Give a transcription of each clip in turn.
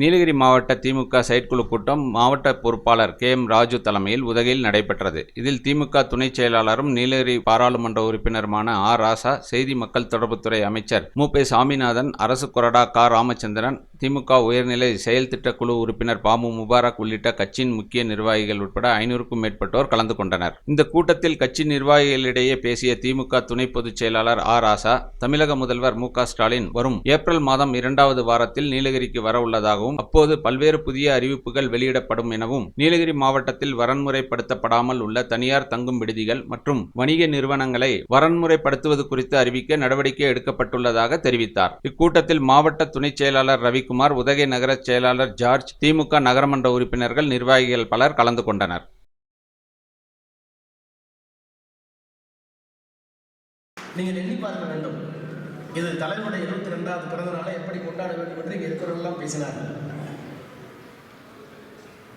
நீலகிரி மாவட்ட திமுக செயற்குழு கூட்டம் மாவட்ட பொறுப்பாளர் KM ராஜு தலைமையில் உதகையில் நடைபெற்றது. இதில் திமுக துணை செயலாளரும் நீலகிரி பாராளுமன்ற உறுப்பினருமான ராசா, செய்தி மக்கள் தொடர்புத்துறை அமைச்சர் மு. சாமிநாதன், அரசு கொறடா ராமச்சந்திரன், திமுக உயர்நிலை செயல் திட்ட குழு உறுப்பினர் பாமு முபாரக் உள்ளிட்ட கட்சியின் முக்கிய நிர்வாகிகள் உட்பட 500க்கும் மேற்பட்டோர் கலந்து கொண்டனர். இந்த கூட்டத்தில் கட்சி நிர்வாகிகளிடையே பேசிய திமுக துணை பொதுச் செயலாளர் ராசா, தமிழக முதல்வர் மு. ஸ்டாலின் வரும் ஏப்ரல் மாதம் 2வது வாரத்தில் நீலகிரிக்கு வர உள்ளதாக, அப்போது பல்வேறு புதிய அறிவிப்புகள் வெளியிடப்படும் எனவும், நீலகிரி மாவட்டத்தில் வரன்முறைப்படுத்தப்படாமல் உள்ள தனியார் தங்கும் விடுதிகள் மற்றும் வணிக நிறுவனங்களை வரன்முறைப்படுத்துவது குறித்து அறிவிக்க நடவடிக்கை எடுக்கப்பட்டுள்ளதாக தெரிவித்தார். இக்கூட்டத்தில் மாவட்ட துணை செயலாளர் ரவிக்குமார், உதகை நகர செயலாளர் ஜார்ஜ், திமுக நகரமன்ற உறுப்பினர்கள், நிர்வாகிகள் பலர் கலந்து கொண்டனர். நீங்கள் எண்ணி பார்க்க வேண்டும், இது தலைவருடைய 22வது பிறந்த நாளை எப்படி கொண்டாட வேண்டும் என்று இங்கே இருக்கிறவர்களெல்லாம் பேசினார்கள்.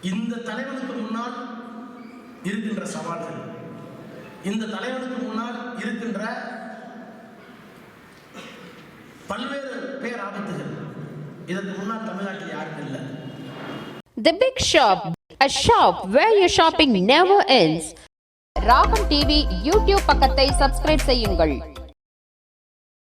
இந்த தலைவனுக்கு முன்னால் இருக்கின்ற சவால்கள், இந்த தலைவனுக்கு முன்னால் இருக்கின்ற பல்வேறு பேராபத்துகள், இதற்கு முன்னால் தமிழ்நாட்டில் யாரும் இல்லை. The Big Shop, a shop where your shopping never ends. ராகம் டிவி யூடியூப் பக்கத்தை சப்ஸ்கிரைப் செய்யுங்கள்.